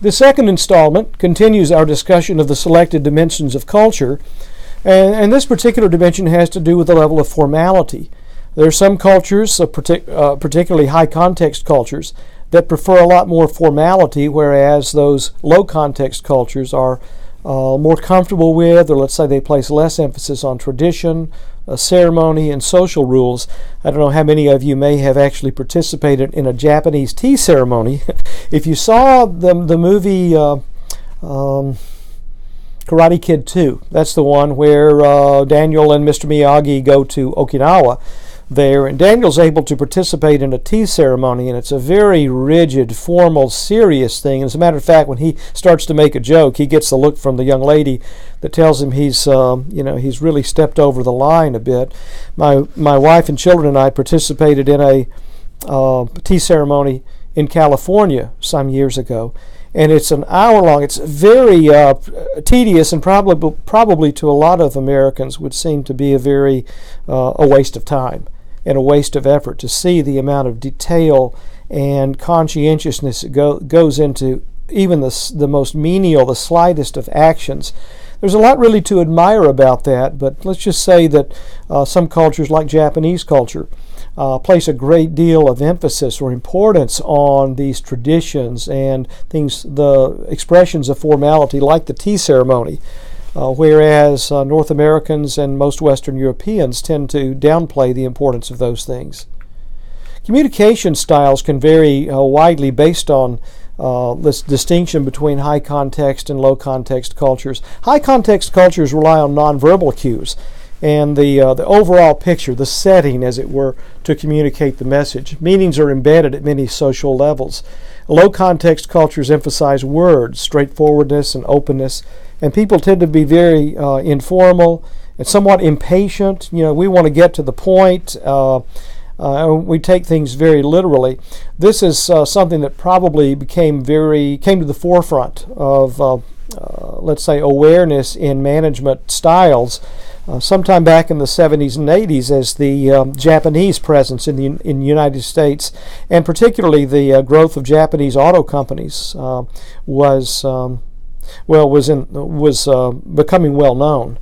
The second installment continues our discussion of the selected dimensions of culture, and this particular dimension has to do with the level of formality. There are some cultures, particularly high context cultures, that prefer a lot more formality, whereas those low context cultures are more comfortable with, or let's say they place less emphasis on tradition, ceremony, and social rules. I don't know how many of you may have actually participated in a Japanese tea ceremony. If you saw the movie Karate Kid 2, that's the one where Daniel and Mr. Miyagi go to Okinawa there, and Daniel's able to participate in a tea ceremony, and it's a very rigid, formal, serious thing. As a matter of fact, when he starts to make a joke, he gets the look from the young lady that tells him he's really stepped over the line a bit. My wife and children and I participated in a tea ceremony in California some years ago, and it's an hour long. It's very tedious, and probably to a lot of Americans would seem to be a waste of time and a waste of effort to see the amount of detail and conscientiousness that goes into even the most menial, the slightest of actions. There's a lot really to admire about that, but let's just say that some cultures, like Japanese culture, place a great deal of emphasis or importance on these traditions and things, the expressions of formality, like the tea ceremony, whereas North Americans and most Western Europeans tend to downplay the importance of those things. Communication styles can vary widely based on this distinction between high context and low context cultures. High context cultures rely on nonverbal cues and the overall picture, the setting, as it were, to communicate the message. Meanings are embedded at many social levels. Low context cultures emphasize words, straightforwardness, and openness, and people tend to be very informal and somewhat impatient. We want to get to the point. We take things very literally. This is something that probably came to the forefront of, let's say, awareness in management styles sometime back in the 70s and 80s, as the Japanese presence in the United States, and particularly the growth of Japanese auto companies, was becoming well known.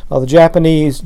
The Japanese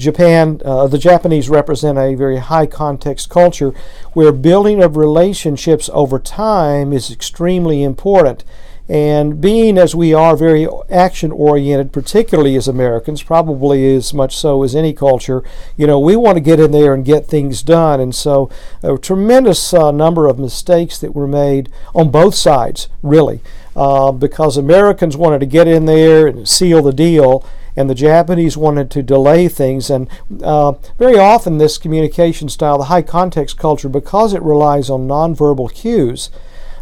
represent a very high context culture where building of relationships over time is extremely important. And being, as we are, very action oriented, particularly as Americans, probably as much so as any culture, we want to get in there and get things done. And so a tremendous number of mistakes that were made on both sides, really, because Americans wanted to get in there and seal the deal, and the Japanese wanted to delay things. And very often this communication style, the high context culture, because it relies on nonverbal cues,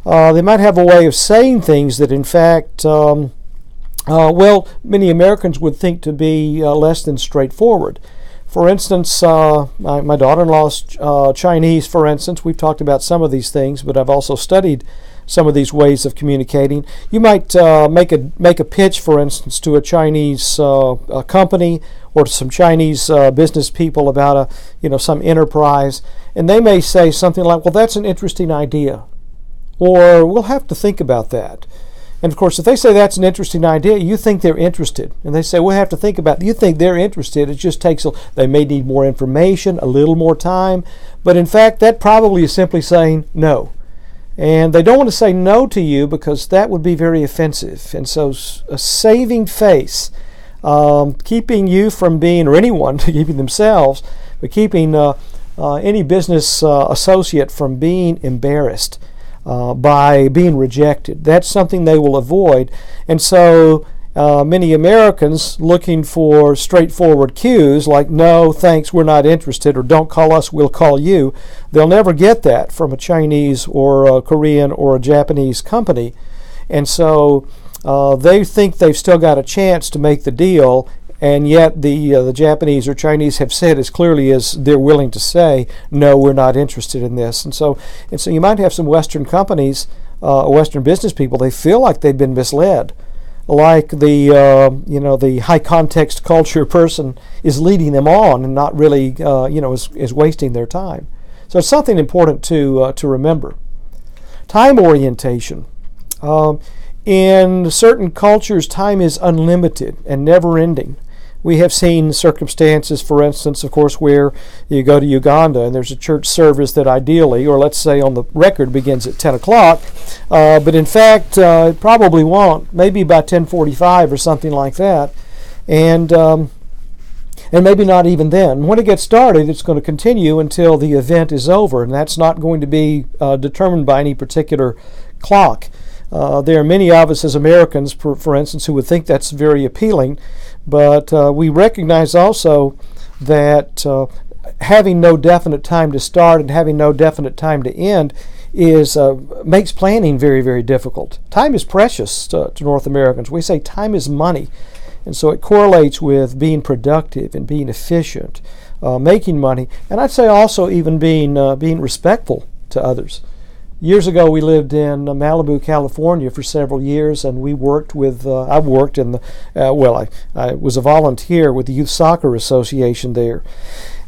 they might have a way of saying things that in fact, many Americans would think to be less than straightforward. For instance, my daughter-in-law's Chinese, for instance. We've talked about some of these things, but I've also studied some of these ways of communicating. You might make a pitch, for instance, to a Chinese company or to some Chinese business people about some enterprise, and they may say something like, "Well, that's an interesting idea," or "We'll have to think about that." And of course, if they say that's an interesting idea, you think they're interested. And they say, "We'll have to think about it." You think they're interested. It just they may need more information, a little more time. But in fact, that probably is simply saying no. And they don't want to say no to you because that would be very offensive. And so a saving face, keeping you from being, or anyone keeping themselves, but keeping any business associate from being embarrassed by being rejected. That's something they will avoid. And so many Americans looking for straightforward cues like "no, thanks, we're not interested," or "don't call us, we'll call you," they'll never get that from a Chinese or a Korean or a Japanese company. And so they think they've still got a chance to make the deal, and yet the Japanese or Chinese have said as clearly as they're willing to say, "No, we're not interested in this." And so you might have some Western companies, Western business people, they feel like they've been misled, like the high context culture person is leading them on and not really is wasting their time. So it's something important to remember. Time orientation. In certain cultures, time is unlimited and never-ending. We have seen circumstances, for instance, of course, where you go to Uganda and there's a church service that ideally, or let's say on the record, begins at 10 o'clock, but in fact, it probably won't, maybe by 10:45 or something like that, and maybe not even then. When it gets started, it's going to continue until the event is over, and that's not going to be determined by any particular clock. There are many of us as Americans, for instance, who would think that's very appealing, but we recognize also that having no definite time to start and having no definite time to end makes planning very, very difficult. Time is precious to North Americans. We say time is money, and so it correlates with being productive and being efficient, making money, and I'd say also even being respectful to others. Years ago, we lived in Malibu, California for several years, and we worked with, I worked in the, I was a volunteer with the Youth Soccer Association there.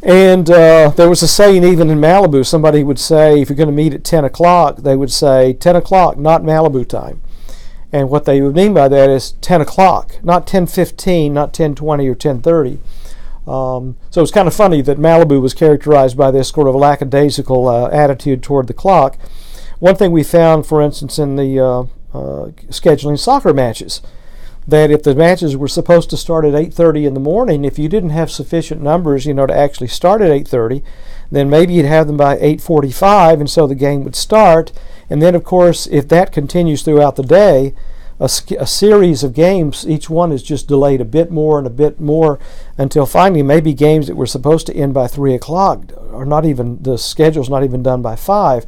And there was a saying even in Malibu, somebody would say, if you're going to meet at 10 o'clock, they would say 10 o'clock, not Malibu time. And what they would mean by that is 10 o'clock, not 10:15, not 10:20 or 10:30. So it's kind of funny that Malibu was characterized by this sort of lackadaisical attitude toward the clock. One thing we found, for instance, in the scheduling soccer matches, that if the matches were supposed to start at 8:30 in the morning, if you didn't have sufficient numbers, to actually start at 8:30, then maybe you'd have them by 8:45, and so the game would start. And then, of course, if that continues throughout the day, a series of games, each one is just delayed a bit more and a bit more until finally maybe games that were supposed to end by 3 o'clock are not even, the schedule's not even done by 5.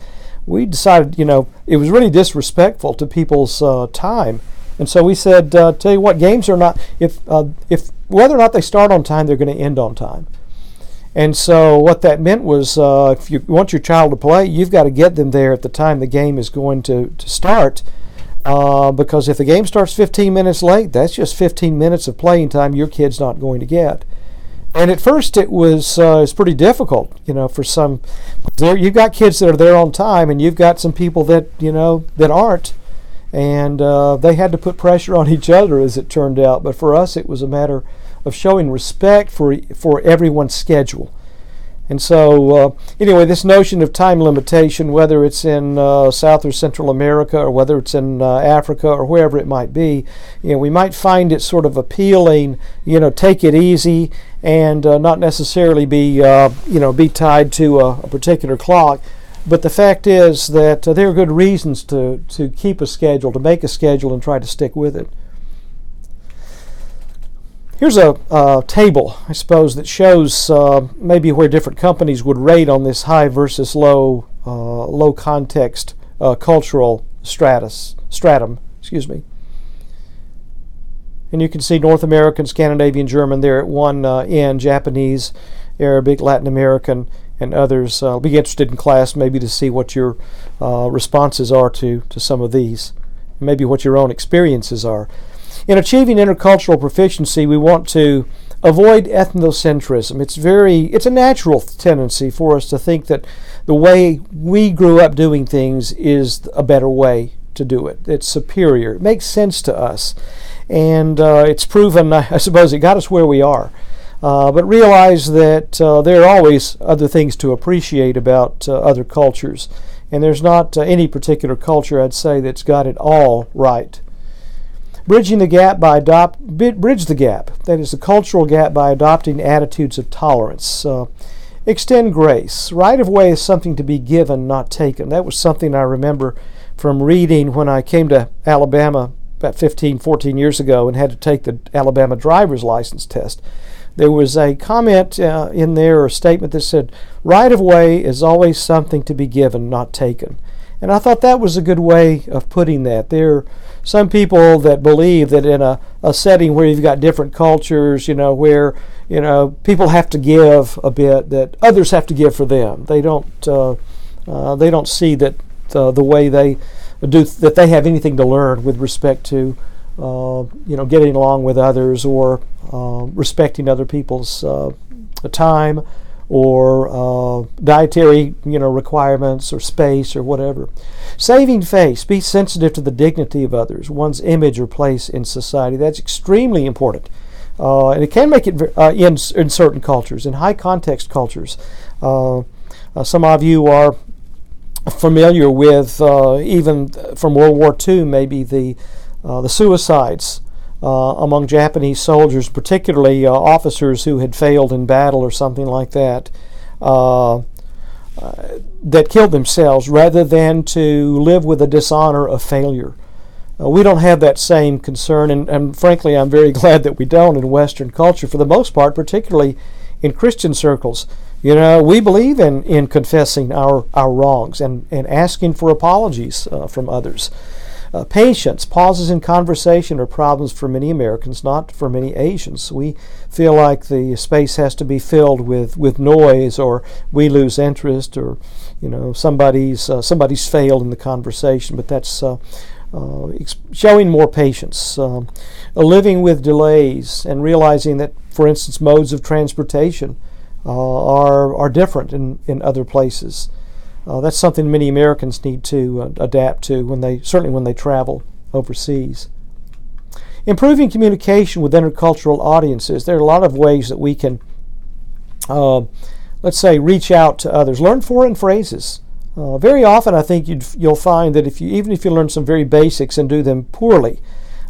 We decided, it was really disrespectful to people's time. And so we said, tell you what, games are not, if whether or not they start on time, they're going to end on time. And so what that meant was if you want your child to play, you've got to get them there at the time the game is going to start. Because if the game starts 15 minutes late, that's just 15 minutes of playing time your kid's not going to get. And at first it was it's pretty difficult, for some. You've got kids that are there on time, and you've got some people that that aren't, and they had to put pressure on each other, as it turned out. But for us, it was a matter of showing respect for everyone's schedule. And so, anyway, this notion of time limitation, whether it's in South or Central America, or whether it's in Africa, or wherever it might be, we might find it sort of appealing. Take it easy, and not necessarily be tied to a particular clock. But the fact is that there are good reasons to keep a schedule, to make a schedule, and try to stick with it. Here's a table, I suppose, that shows maybe where different companies would rate on this high versus low context cultural stratum. And you can see North American, Scandinavian, German there at one end, Japanese, Arabic, Latin American, and others. I'll be interested in class maybe to see what your responses are to some of these, maybe what your own experiences are. In achieving intercultural proficiency, we want to avoid ethnocentrism. It's a natural tendency for us to think that the way we grew up doing things is a better way to do it. It's superior. It makes sense to us. And it's proven, I suppose, it got us where we are. But realize that there are always other things to appreciate about other cultures. And there's not any particular culture, I'd say, that's got it all right. Bridge the gap, that is the cultural gap, by adopting attitudes of tolerance. Extend grace. Right of way is something to be given, not taken. That was something I remember from reading when I came to Alabama about 14 years ago and had to take the Alabama driver's license test. There was a comment in there, or a statement that said, right of way is always something to be given, not taken. And I thought that was a good way of putting that. There are some people that believe that in a setting where you've got different cultures, where people have to give a bit, that others have to give for them. They don't see that the way they do, that they have anything to learn with respect to getting along with others, or respecting other people's time, or dietary requirements or space or whatever. Saving face, be sensitive to the dignity of others, one's image or place in society. That's extremely important. And it can make it in certain cultures, in high context cultures. Some of you are familiar with, even from World War II, maybe the suicides among Japanese soldiers, particularly officers who had failed in battle or something like that, that killed themselves rather than to live with the dishonor of failure. We don't have that same concern, and frankly, I'm very glad that we don't in Western culture, for the most part, particularly in Christian circles. We believe in confessing our wrongs and asking for apologies from others. Patience, pauses in conversation are problems for many Americans, not for many Asians. We feel like the space has to be filled with noise, or we lose interest, or somebody's failed in the conversation. But that's showing more patience, living with delays, and realizing that, for instance, modes of transportation are different in other places. That's something many Americans need to adapt to when they travel overseas. Improving communication with intercultural audiences. There are a lot of ways that we can, let's say, reach out to others. Learn foreign phrases. Very often, I think you'll find that even if you learn some very basics and do them poorly,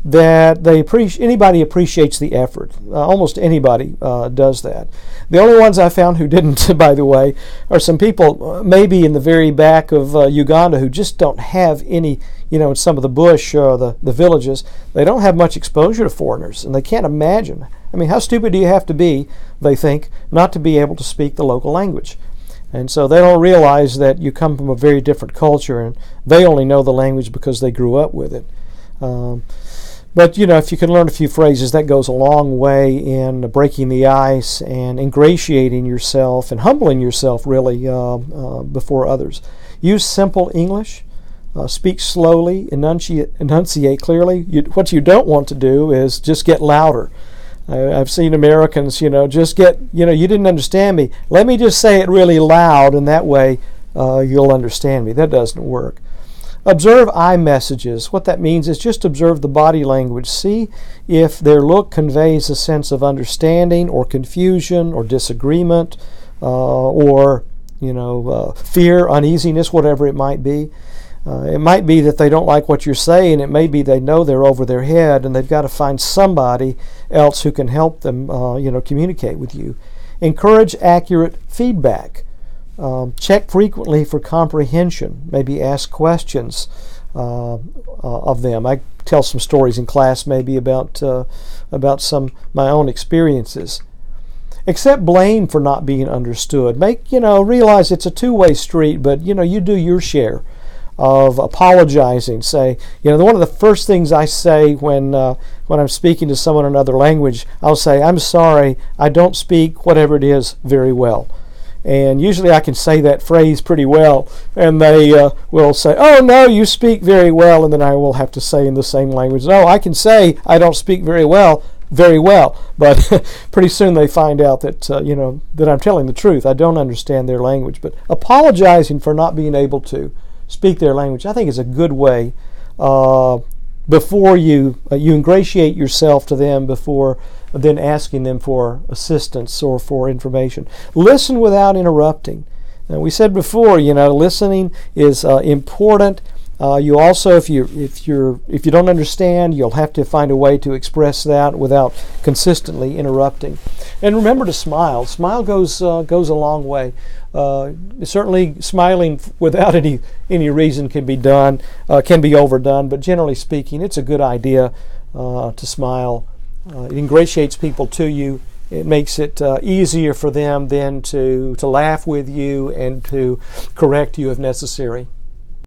that anybody appreciates the effort. Almost anybody does that. The only ones I found who didn't, by the way, are some people maybe in the very back of Uganda who just don't have any, in some of the bush, the villages, they don't have much exposure to foreigners, and they can't imagine. I mean, how stupid do you have to be, they think, not to be able to speak the local language? And so they don't realize that you come from a very different culture, and they only know the language because they grew up with it. But if you can learn a few phrases, that goes a long way in breaking the ice and ingratiating yourself and humbling yourself, really, before others. Use simple English. Speak slowly. Enunciate clearly. What you don't want to do is just get louder. I've seen Americans, just get, you didn't understand me. Let me just say it really loud, and that way you'll understand me. That doesn't work. Observe eye messages. What that means is just observe the body language. See if their look conveys a sense of understanding or confusion or disagreement or fear, uneasiness, whatever it might be. It might be that they don't like what you're saying. It may be they know they're over their head and they've got to find somebody else who can help them communicate with you. Encourage accurate feedback. Check frequently for comprehension. Maybe ask questions of them. I tell some stories in class maybe about some my own experiences. Accept blame for not being understood. Realize it's a two-way street, but you do your share of apologizing. Say, one of the first things I say when I'm speaking to someone in another language, I'll say, "I'm sorry, I don't speak whatever it is very well." And usually I can say that phrase pretty well, and they will say, "Oh no, you speak very well," and then I will have to say in the same language, "No, I can say I don't speak very well, but pretty soon they find out that that I'm telling the truth. I don't understand their language. But apologizing for not being able to speak their language, I think, is a good way before you ingratiate yourself to them before then asking them for assistance or for information. Listen without interrupting. Now, we said before, listening is important. You also, if you don't understand, you'll have to find a way to express that without consistently interrupting. And remember to smile. Smile goes a long way. Certainly, smiling without any reason can be overdone. But generally speaking, it's a good idea to smile. It ingratiates people to you. It makes it easier for them then to laugh with you and to correct you if necessary.